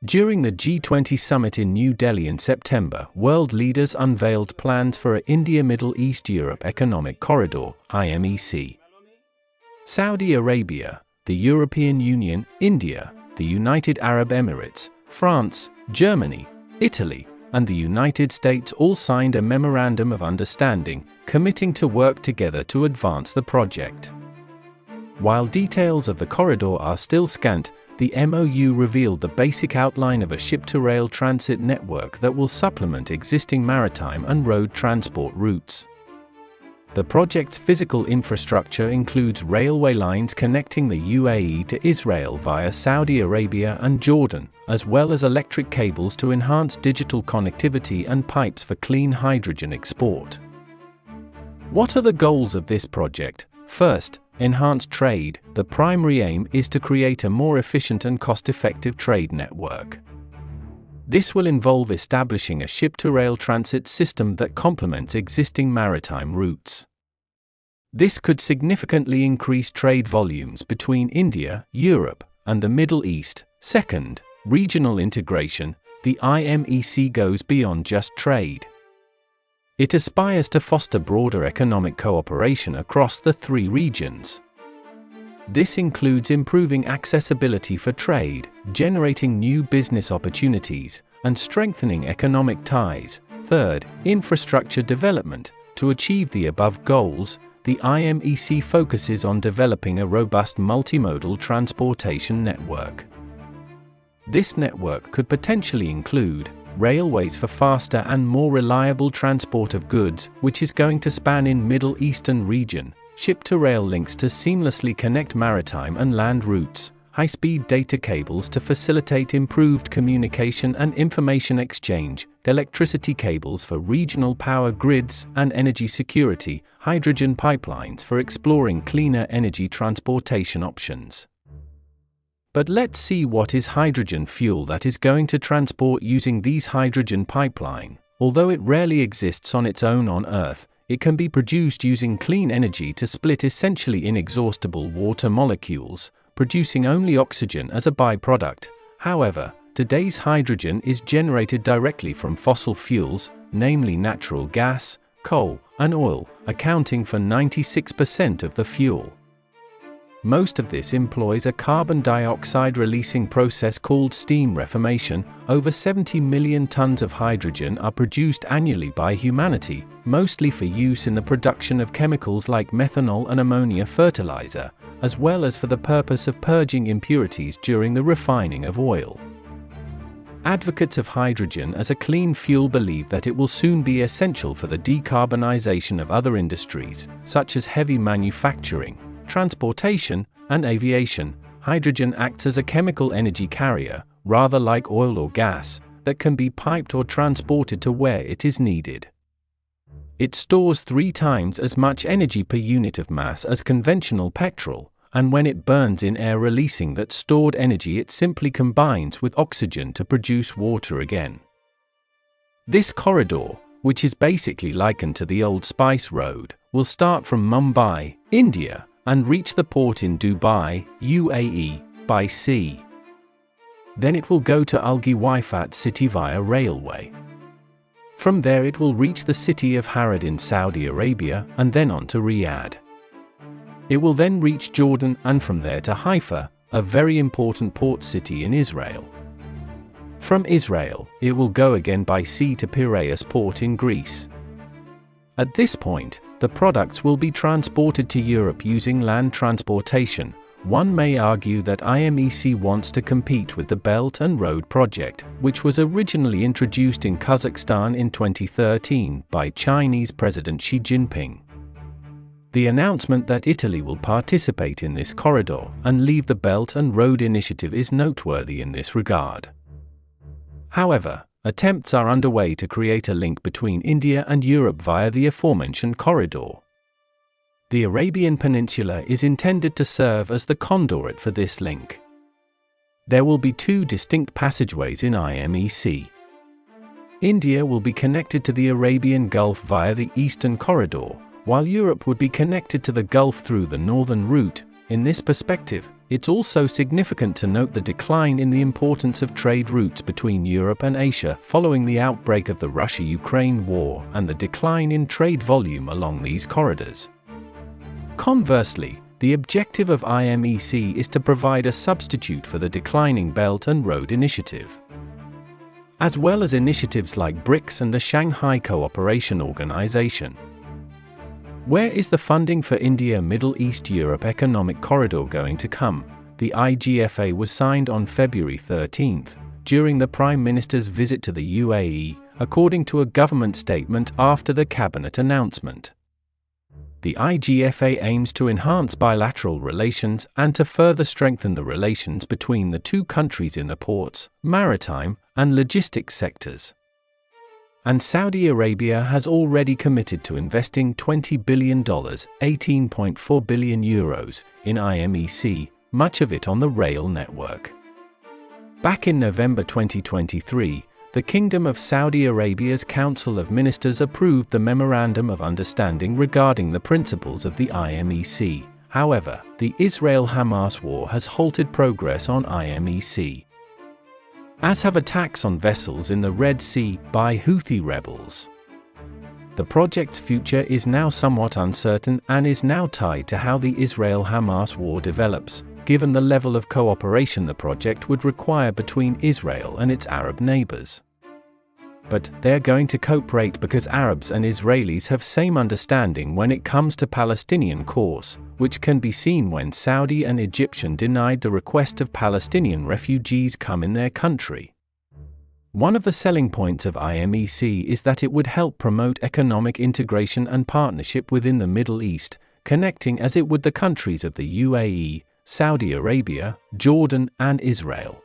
During the G20 summit in New Delhi in September, world leaders unveiled plans for an India-Middle East-Europe Economic Corridor, IMEC. Saudi Arabia, the European Union, India, the United Arab Emirates, France, Germany, Italy, and the United States all signed a memorandum of understanding, committing to work together to advance the project. While details of the corridor are still scant, the MoU revealed the basic outline of a ship-to-rail transit network that will supplement existing maritime and road transport routes. The project's physical infrastructure includes railway lines connecting the UAE to Israel via Saudi Arabia and Jordan, as well as electric cables to enhance digital connectivity and pipes for clean hydrogen export. What are the goals of this project? First, enhance trade. The primary aim is to create a more efficient and cost-effective trade network. This will involve establishing a ship-to-rail transit system that complements existing maritime routes. This could significantly increase trade volumes between India, Europe, and the Middle East. Second, regional integration. The IMEC goes beyond just trade. It aspires to foster broader economic cooperation across the three regions. This includes improving accessibility for trade, generating new business opportunities, and strengthening economic ties. Third, infrastructure development. To achieve the above goals, the IMEC focuses on developing a robust multimodal transportation network. This network could potentially include railways for faster and more reliable transport of goods, which is going to span in Middle Eastern region, ship-to-rail links to seamlessly connect maritime and land routes, high-speed data cables to facilitate improved communication and information exchange, electricity cables for regional power grids and energy security, hydrogen pipelines for exploring cleaner energy transportation options. But let's see what is hydrogen fuel that is going to transport using these hydrogen pipeline. Although it rarely exists on its own on Earth, it can be produced using clean energy to split essentially inexhaustible water molecules, producing only oxygen as a byproduct. However, today's hydrogen is generated directly from fossil fuels, namely natural gas, coal, and oil, accounting for 96% of the fuel. Most of this employs a carbon dioxide releasing process called steam reformation. Over 70 million tons of hydrogen are produced annually by humanity, mostly for use in the production of chemicals like methanol and ammonia fertilizer, as well as for the purpose of purging impurities during the refining of oil. Advocates of hydrogen as a clean fuel believe that it will soon be essential for the decarbonization of other industries, such as heavy manufacturing, transportation, and aviation. Hydrogen acts as a chemical energy carrier, rather like oil or gas, that can be piped or transported to where it is needed. It stores 3 times as much energy per unit of mass as conventional petrol, and when it burns in air releasing that stored energy, it simply combines with oxygen to produce water again. This corridor, which is basically likened to the old Spice Road, will start from Mumbai, India, and reach the port in Dubai, UAE, by sea. Then it will go to Al-Ghaifat city via railway. From there it will reach the city of Harad in Saudi Arabia and then on to Riyadh. It will then reach Jordan and from there to Haifa, a very important port city in Israel. From Israel, it will go again by sea to Piraeus port in Greece. At this point, the products will be transported to Europe using land transportation. One may argue that IMEC wants to compete with the Belt and Road Project, which was originally introduced in Kazakhstan in 2013 by Chinese President Xi Jinping. The announcement that Italy will participate in this corridor and leave the Belt and Road Initiative is noteworthy in this regard. However, attempts are underway to create a link between India and Europe via the aforementioned corridor. The Arabian Peninsula is intended to serve as the conduit for this link. There will be 2 distinct passageways in IMEC. India will be connected to the Arabian Gulf via the Eastern Corridor, while Europe would be connected to the Gulf through the northern route. In this perspective, it's also significant to note the decline in the importance of trade routes between Europe and Asia following the outbreak of the Russia-Ukraine war and the decline in trade volume along these corridors. Conversely, the objective of IMEC is to provide a substitute for the declining Belt and Road Initiative, as well as initiatives like BRICS and the Shanghai Cooperation Organization. Where is the funding for India Middle East Europe Economic Corridor going to come? The IGFA was signed on February 13, during the Prime Minister's visit to the UAE, according to a government statement after the cabinet announcement. The IGFA aims to enhance bilateral relations and to further strengthen the relations between the two countries in the ports, maritime, and logistics sectors. And Saudi Arabia has already committed to investing $20 billion, €18.4 billion, in IMEC, much of it on the rail network. Back in November 2023, the Kingdom of Saudi Arabia's Council of Ministers approved the Memorandum of Understanding regarding the principles of the IMEC. However, the Israel-Hamas war has halted progress on IMEC, as have attacks on vessels in the Red Sea by Houthi rebels. The project's future is now somewhat uncertain and is now tied to how the Israel-Hamas war develops, given the level of cooperation the project would require between Israel and its Arab neighbors. But they're going to cooperate because Arabs and Israelis have same understanding when it comes to Palestinian cause, which can be seen when Saudi and Egyptian denied the request of Palestinian refugees come in their country. One of the selling points of IMEC is that it would help promote economic integration and partnership within the Middle East, connecting as it would the countries of the UAE, Saudi Arabia, Jordan, and Israel.